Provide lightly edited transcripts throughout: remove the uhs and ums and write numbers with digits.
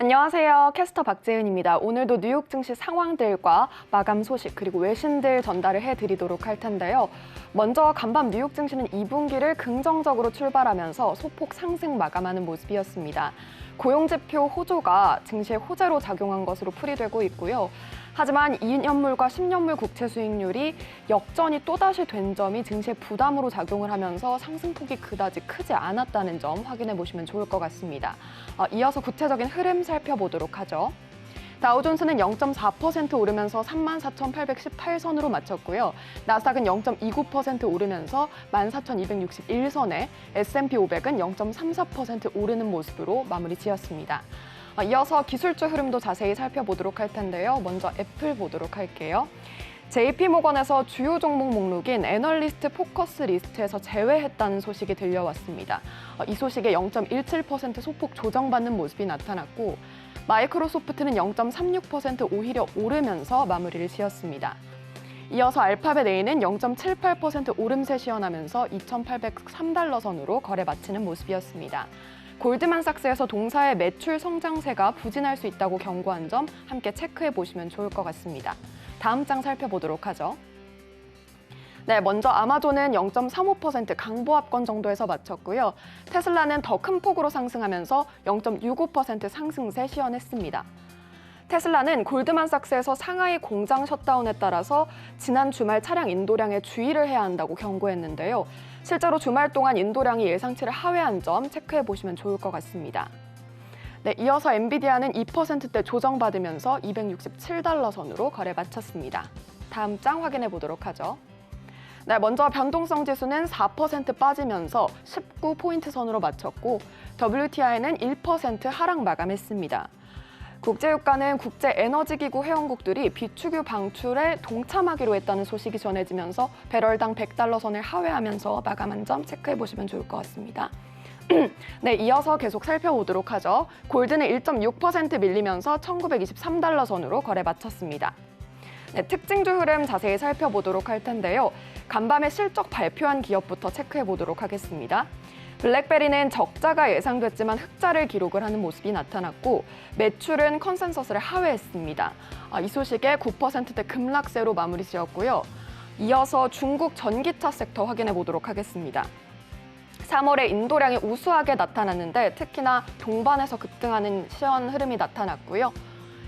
안녕하세요. 캐스터 박재은입니다. 오늘도 뉴욕 증시 상황들과 마감 소식 그리고 외신들 전달을 해드리도록 할 텐데요. 먼저 간밤 뉴욕 증시는 2분기를 긍정적으로 출발하면서 소폭 상승 마감하는 모습이었습니다. 고용지표 호조가 증시에 호재로 작용한 것으로 풀이되고 있고요. 하지만 2년물과 10년물 국채 수익률이 역전이 또다시 된 점이 증시에 부담으로 작용을 하면서 상승폭이 그다지 크지 않았다는 점 확인해 보시면 좋을 것 같습니다. 이어서 구체적인 흐름 살펴보도록 하죠. 다우존스는 0.4% 오르면서 34,818선으로 마쳤고요. 나스닥은 0.29% 오르면서 14,261선에 S&P 500은 0.34% 오르는 모습으로 마무리 지었습니다. 이어서 기술주 흐름도 자세히 살펴보도록 할 텐데요. 먼저 애플 보도록 할게요. JP모건에서 주요 종목 목록인 애널리스트 포커스 리스트에서 제외했다는 소식이 들려왔습니다. 이 소식에 0.17% 소폭 조정받는 모습이 나타났고 마이크로소프트는 0.36% 오히려 오르면서 마무리를 지었습니다. 이어서 알파벳 A는 0.78% 오름세 시현하면서 2,803달러 선으로 거래 마치는 모습이었습니다. 골드만삭스에서 동사의 매출 성장세가 부진할 수 있다고 경고한 점 함께 체크해 보시면 좋을 것 같습니다. 다음 장 살펴보도록 하죠. 먼저 아마존은 0.35% 강보합권 정도에서 마쳤고요. 테슬라는 더 큰 폭으로 상승하면서 0.65% 상승세 시현했습니다. 테슬라는 골드만삭스에서 상하이 공장 셧다운에 따라서 지난 주말 차량 인도량에 주의를 해야 한다고 경고했는데요. 실제로 주말 동안 인도량이 예상치를 하회한 점 체크해 보시면 좋을 것 같습니다. 이어서 엔비디아는 2%대 조정받으면서 267달러 선으로 거래 마쳤습니다. 다음 장 확인해 보도록 하죠. 먼저 변동성 지수는 4% 빠지면서 19포인트 선으로 마쳤고 WTI는 1% 하락 마감했습니다. 국제유가는 국제에너지기구 회원국들이 비축유 방출에 동참하기로 했다는 소식이 전해지면서 배럴당 100달러 선을 하회하면서 마감한 점 체크해 보시면 좋을 것 같습니다. 이어서 계속 살펴보도록 하죠. 골드는 1.6% 밀리면서 1923달러 선으로 거래 마쳤습니다. 특징주 흐름 자세히 살펴보도록 할 텐데요. 간밤에 실적 발표한 기업부터 체크해 보도록 하겠습니다. 블랙베리는 적자가 예상됐지만 흑자를 기록을 하는 모습이 나타났고 매출은 컨센서스를 하회했습니다. 이 소식에 9%대 급락세로 마무리 지었고요. 이어서 중국 전기차 섹터 확인해 보도록 하겠습니다. 3월에 인도량이 우수하게 나타났는데 특히나 동반에서 급등하는 시현 흐름이 나타났고요.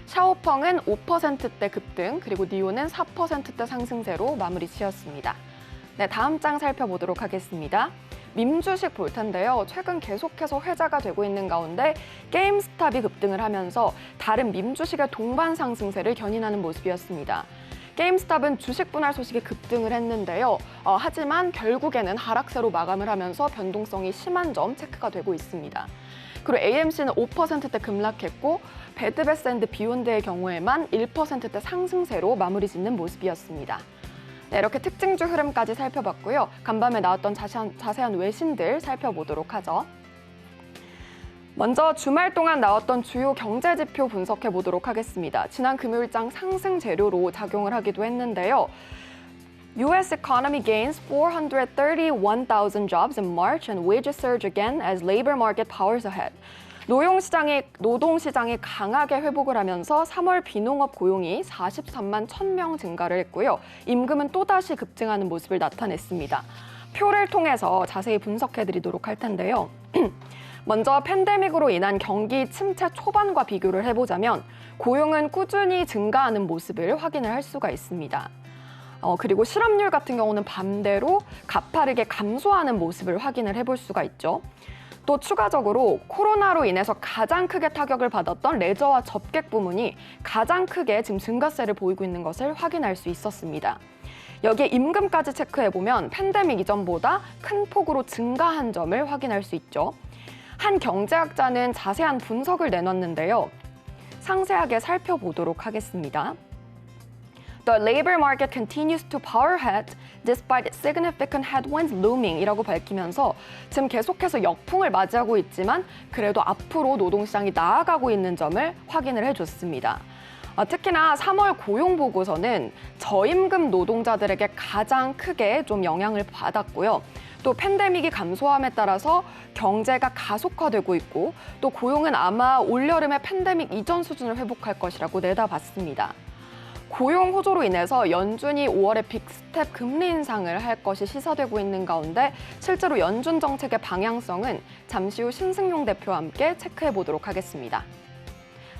샤오펑은 5%대 급등, 그리고 니오는 4%대 상승세로 마무리 지었습니다. 다음 장 살펴보도록 하겠습니다. 밈 주식 볼 텐데요. 최근 계속해서 회자가 되고 있는 가운데 게임스탑이 급등을 하면서 다른 밈 주식의 동반 상승세를 견인하는 모습이었습니다. 게임스탑은 주식 분할 소식에 급등을 했는데요. 하지만 결국에는 하락세로 마감을 하면서 변동성이 심한 점 체크가 되고 있습니다. 그리고 AMC는 5%대 급락했고 베드베스 & 비욘드의 경우에만 1%대 상승세로 마무리 짓는 모습이었습니다. 이렇게 특징주 흐름까지 살펴봤고요. 간밤에 나왔던 자세한 외신들 살펴보도록 하죠. 먼저 주말 동안 나왔던 주요 경제지표 분석해 보도록 하겠습니다. 지난 금요일장 상승 재료로 작용을 하기도 했는데요. U.S. economy gains 431,000 jobs in March and wages surge again as labor market powers ahead. 노동시장이 강하게 회복을 하면서 3월 비농업 고용이 43만 1,000명 증가를 했고요. 임금은 또다시 급증하는 모습을 나타냈습니다. 표를 통해서 자세히 분석해드리도록 할 텐데요. 먼저 팬데믹으로 인한 경기 침체 초반과 비교를 해보자면 고용은 꾸준히 증가하는 모습을 확인을 할 수가 있습니다. 그리고 실업률 같은 경우는 반대로 가파르게 감소하는 모습을 확인을 해볼 수가 있죠. 또 추가적으로 코로나로 인해서 가장 크게 타격을 받았던 레저와 접객 부문이 가장 크게 지금 증가세를 보이고 있는 것을 확인할 수 있었습니다. 여기에 임금까지 체크해보면 팬데믹 이전보다 큰 폭으로 증가한 점을 확인할 수 있죠. 한 경제학자는 자세한 분석을 내놨는데요. 상세하게 살펴보도록 하겠습니다. The labor market continues to power ahead despite significant headwinds looming 이라고 밝히면서 지금 계속해서 역풍을 맞이하고 있지만 그래도 앞으로 노동시장이 나아가고 있는 점을 확인을 해줬습니다. 특히나 3월 고용보고서는 저임금 노동자들에게 가장 크게 좀 영향을 받았고요. 또 팬데믹이 감소함에 따라서 경제가 가속화되고 있고 또 고용은 아마 올여름에 팬데믹 이전 수준을 회복할 것이라고 내다봤습니다. 고용 호조로 인해서 연준이 5월에 빅스텝 금리 인상을 할 것이 시사되고 있는 가운데 실제로 연준 정책의 방향성은 잠시 후 신승용 대표와 함께 체크해 보도록 하겠습니다.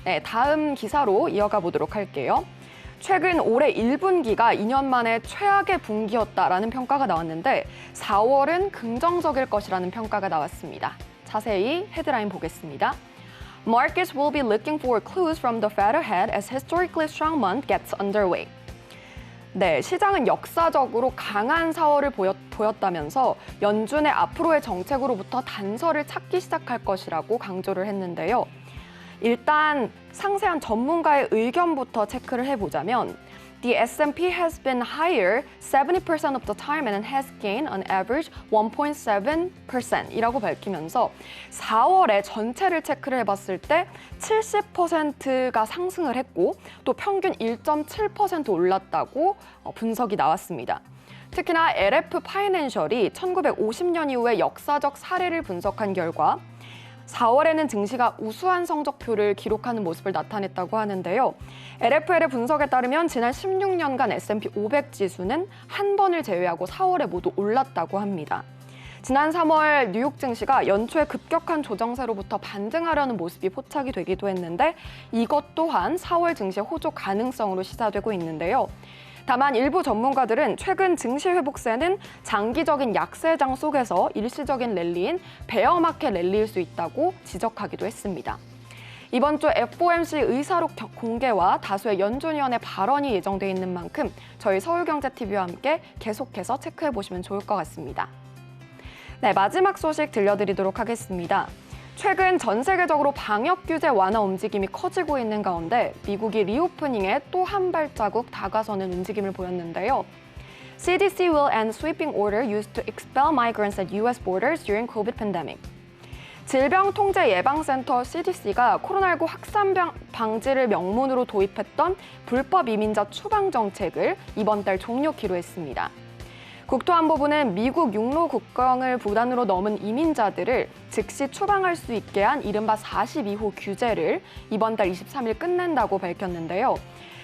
네, 다음 기사로 이어가 보도록 할게요. 최근 올해 1분기가 2년 만에 최악의 분기였다라는 평가가 나왔는데 4월은 긍정적일 것이라는 평가가 나왔습니다. 자세히 헤드라인 보겠습니다. Markets will be looking for clues from the Fed ahead as historically strong month gets underway. 네, 시장은 역사적으로 강한 4월을 보였다면서 연준의 앞으로의 정책으로부터 단서를 찾기 시작할 것이라고 강조를 했는데요. 일단 상세한 전문가의 의견부터 체크를 해보자면 The S&P has been higher 70% of the time and has gained on average 1.7%이라고 밝히면서 4월에 전체를 체크를 해봤을 때 70%가 상승을 했고 또 평균 1.7% 올랐다고 분석이 나왔습니다. 특히나 LF 파이낸셜이 1950년 이후의 역사적 사례를 분석한 결과 4월에는 증시가 우수한 성적표를 기록하는 모습을 나타냈다고 하는데요. LFL의 분석에 따르면 지난 16년간 S&P 500 지수는 한 번을 제외하고 4월에 모두 올랐다고 합니다. 지난 3월 뉴욕 증시가 연초에 급격한 조정세로부터 반등하려는 모습이 포착이 되기도 했는데 이것 또한 4월 증시의 호조 가능성으로 시사되고 있는데요. 다만 일부 전문가들은 최근 증시 회복세는 장기적인 약세장 속에서 일시적인 랠리인 베어마켓 랠리일 수 있다고 지적하기도 했습니다. 이번 주 FOMC 의사록 공개와 다수의 연준위원의 발언이 예정돼 있는 만큼 저희 서울경제TV와 함께 계속해서 체크해 보시면 좋을 것 같습니다. 네, 마지막 소식 들려드리도록 하겠습니다. 최근 전 세계적으로 방역 규제 완화 움직임이 커지고 있는 가운데 미국이 리오프닝에 또 한 발자국 다가서는 움직임을 보였는데요. CDC will end sweeping order used to expel migrants at U.S. borders during COVID pandemic. 질병통제예방센터 CDC가 코로나19 확산 방지를 명분으로 도입했던 불법 이민자 추방 정책을 이번 달 종료키로 했습니다. 국토안보부는 미국 육로 국경을 무단으로 넘은 이민자들을 즉시 추방할 수 있게 한 이른바 42호 규제를 이번 달 23일 끝낸다고 밝혔는데요.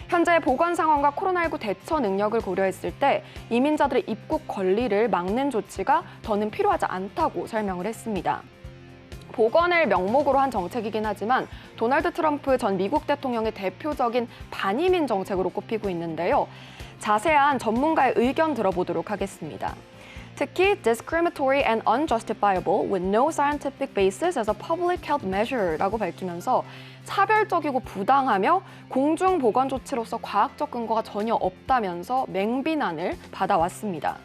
현재 보건 상황과 코로나19 대처 능력을 고려했을 때 이민자들의 입국 권리를 막는 조치가 더는 필요하지 않다고 설명을 했습니다. 보건을 명목으로 한 정책이긴 하지만 도널드 트럼프 전 미국 대통령의 대표적인 반이민 정책으로 꼽히고 있는데요. 자세한 전문가의 의견 들어보도록 하겠습니다. 특히 discriminatory and unjustifiable with no scientific basis as a public health measure라고 밝히면서 차별적이고 부당하며 공중보건 조치로서 과학적 근거가 전혀 없다면서 맹비난을 받아왔습니다.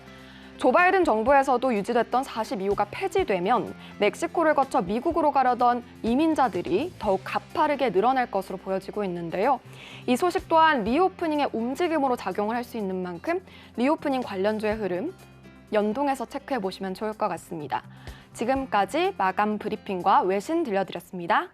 조 바이든 정부에서도 유지됐던 42호가 폐지되면 멕시코를 거쳐 미국으로 가려던 이민자들이 더욱 가파르게 늘어날 것으로 보여지고 있는데요. 이 소식 또한 리오프닝의 움직임으로 작용을 할 수 있는 만큼 리오프닝 관련주의 흐름 연동해서 체크해 보시면 좋을 것 같습니다. 지금까지 마감 브리핑과 외신 들려드렸습니다.